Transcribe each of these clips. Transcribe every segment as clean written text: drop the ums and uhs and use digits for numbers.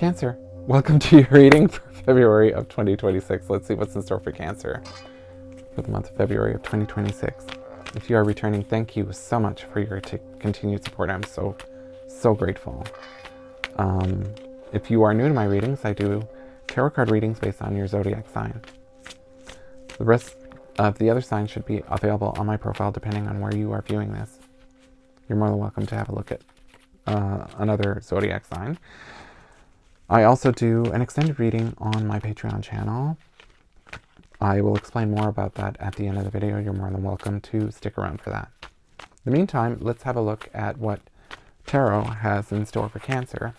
Cancer, welcome to your reading for February of 2026. Let's see what's in store for Cancer for the month of February of 2026. If you are returning, thank you so much for your continued support. I'm so grateful. If you are new to my readings, I do tarot card readings based on your zodiac sign. The rest of the other signs should be available on my profile depending on where you are viewing this. You're more than welcome to have a look at another zodiac sign. I also do an extended reading on my Patreon channel. I will explain more about that at the end of the video. You're more than welcome to stick around for that. In the meantime, let's have a look at what Tarot has in store for Cancer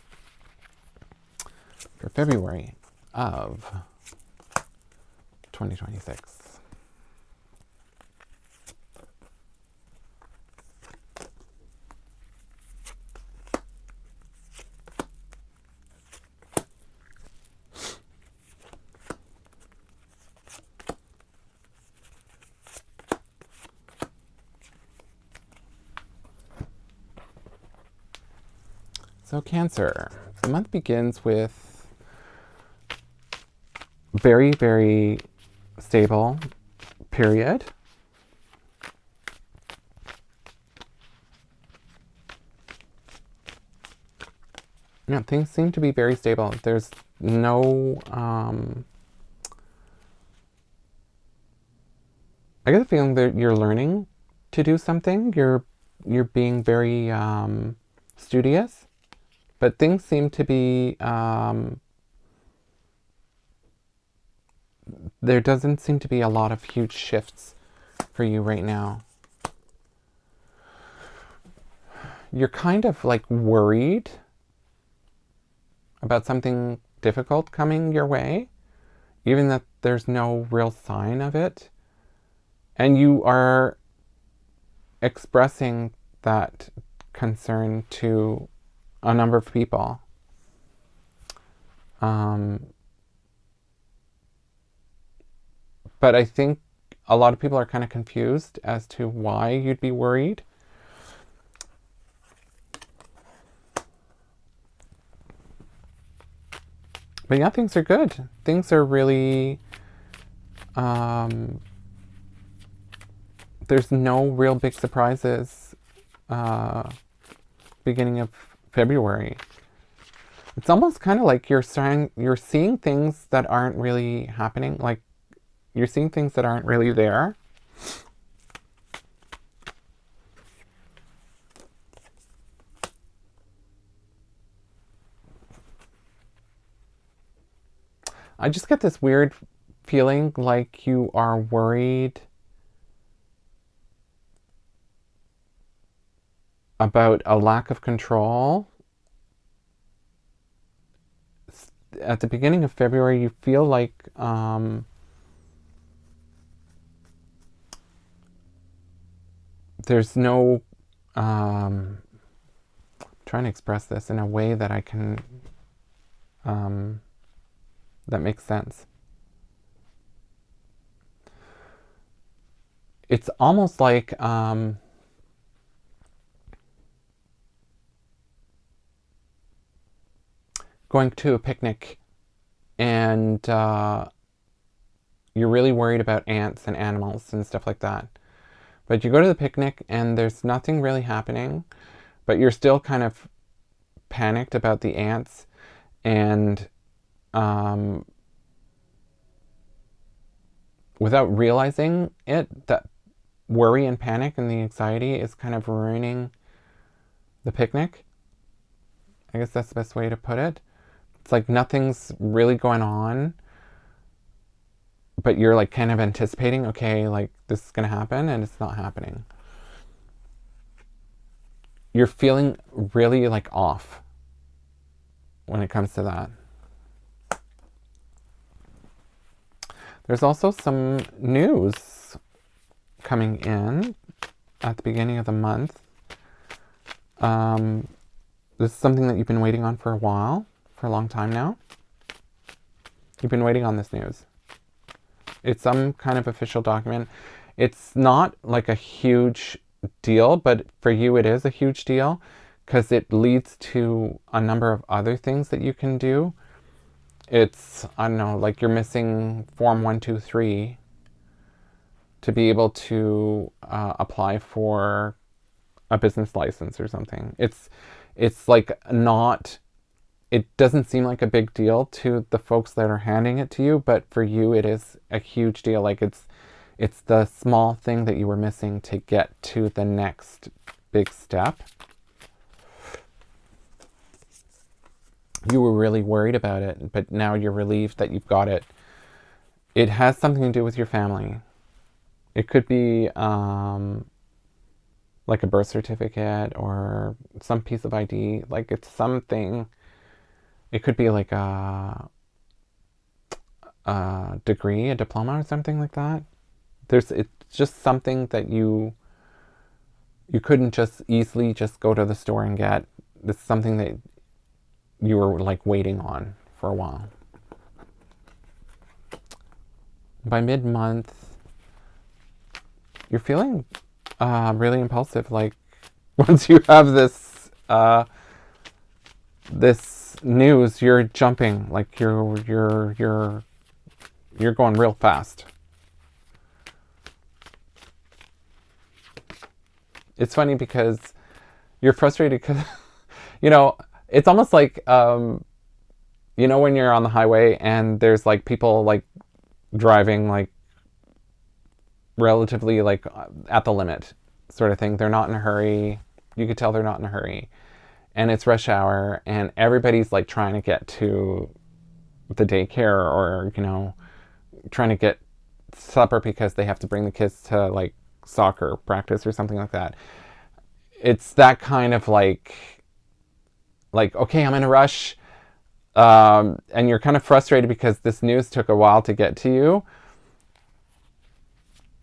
for February of 2026. So Cancer, the month begins with very, very stable period. Yeah, things seem to be very stable. There's no, I get the feeling that you're learning to do something. You're being very studious. But things seem to be, there doesn't seem to be a lot of huge shifts for you right now. You're kind of like worried about something difficult coming your way, even that there's no real sign of it. And you are expressing that concern to a number of people. But I think a lot of people are kind of confused as to why you'd be worried. But yeah, things are good. Things are really, there's no real big surprises beginning of February. It's almost kind of like you're seeing things that aren't really happening. Like you're seeing things that aren't really there. I just get this weird feeling like you are worried about a lack of control. At the beginning of February, you feel like there's no trying to express this in a way that I can that makes sense. It's almost like going to a picnic and you're really worried about ants and animals and stuff like that. But you go to the picnic and there's nothing really happening, but you're still kind of panicked about the ants, and without realizing it, that worry and panic and the anxiety is kind of ruining the picnic. I guess that's the best way to put it. It's like nothing's really going on, but you're like kind of anticipating, okay, like this is going to happen, and it's not happening. You're feeling really like off when it comes to that. There's also some news coming in at the beginning of the month. This is something that you've been waiting on for a while. For a long time now. You've been waiting on this news. It's some kind of official document. It's not like a huge deal, but for you it is a huge deal because it leads to a number of other things that you can do. It's, I don't know, like you're missing Form 123 to be able to apply for a business license or something. It's like not, it doesn't seem like a big deal to the folks that are handing it to you, but for you it is a huge deal. Like it's the small thing that you were missing to get to the next big step. You were really worried about it, but now you're relieved that you've got it. It has something to do with your family. It could be like a birth certificate or some piece of ID. Like it's something. It could be like a degree, a diploma or something like that. It's just something that you couldn't just easily just go to the store and get. It's something that you were like waiting on for a while. By mid-month, you're feeling really impulsive. Like once you have this this news, you're jumping. Like you're going real fast. It's funny because you're frustrated because you know, it's almost like you know, when you're on the highway and there's like people like driving like relatively like at the limit sort of thing. They're not in a hurry. You could tell they're not in a hurry. And it's rush hour and everybody's like trying to get to the daycare or, you know, trying to get supper because they have to bring the kids to like soccer practice or something like that. It's that kind of like, okay, I'm in a rush. And you're kind of frustrated because this news took a while to get to you.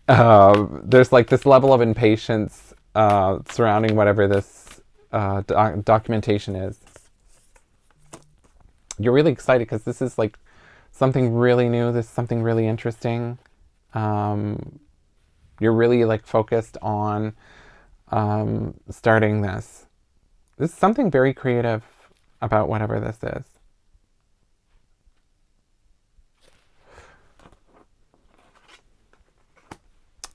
There's like this level of impatience surrounding whatever this documentation is. You're really excited because this is like something really new. This is something really interesting. You're really like focused on starting this. This is something very creative about whatever this is.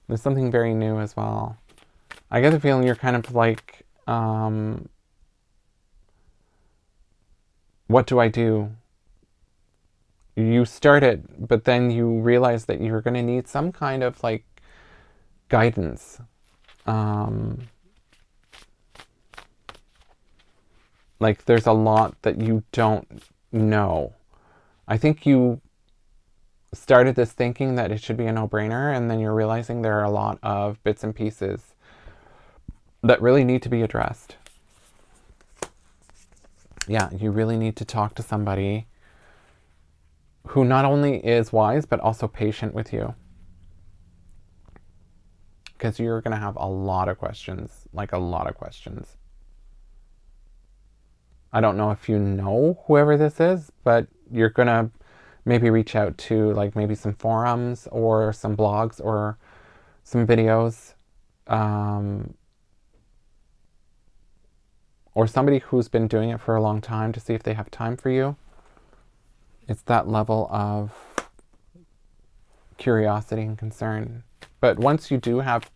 There's something very new as well. I get the feeling you're kind of like, what do I do? You start it, but then you realize that you're going to need some kind of like guidance. Like there's a lot that you don't know. I think you started this thinking that it should be a no-brainer, and then you're realizing there are a lot of bits and pieces that really need to be addressed. Yeah, you really need to talk to somebody who not only is wise, but also patient with you. Because you're going to have a lot of questions, like a lot of questions. I don't know if you know whoever this is, but you're going to maybe reach out to like maybe some forums or some blogs or some videos. Or somebody who's been doing it for a long time to see if they have time for you. It's that level of curiosity and concern. But once you do have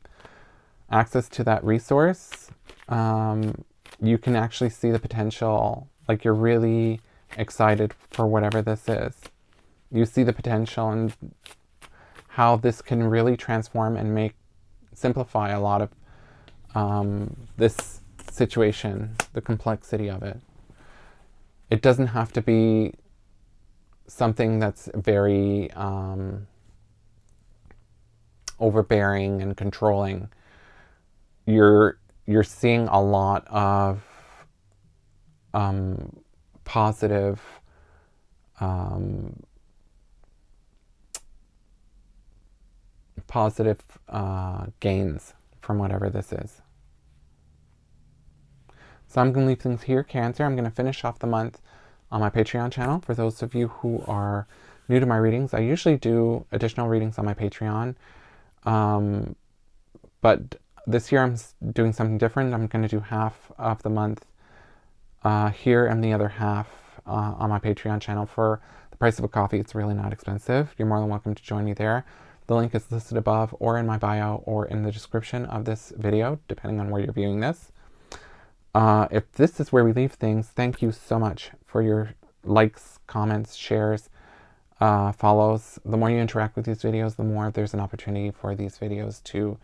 access to that resource, you can actually see the potential. Like you're really excited for whatever this is. You see the potential and how this can really transform and simplify a lot of this situation, the complexity of it. It doesn't have to be something that's very overbearing and controlling. You're seeing a lot of positive gains from whatever this is. So I'm going to leave things here, Cancer. I'm going to finish off the month on my Patreon channel. For those of you who are new to my readings, I usually do additional readings on my Patreon. But this year I'm doing something different. I'm going to do half of the month here and the other half on my Patreon channel for the price of a coffee. It's really not expensive. You're more than welcome to join me there. The link is listed above or in my bio or in the description of this video, depending on where you're viewing this. If this is where we leave things, thank you so much for your likes, comments, shares, follows. The more you interact with these videos, the more there's an opportunity for these videos to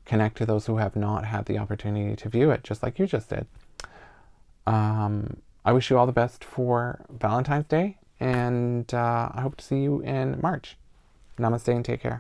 connect to those who have not had the opportunity to view it, just like you just did. I wish you all the best for Valentine's Day, and I hope to see you in March. Namaste and take care.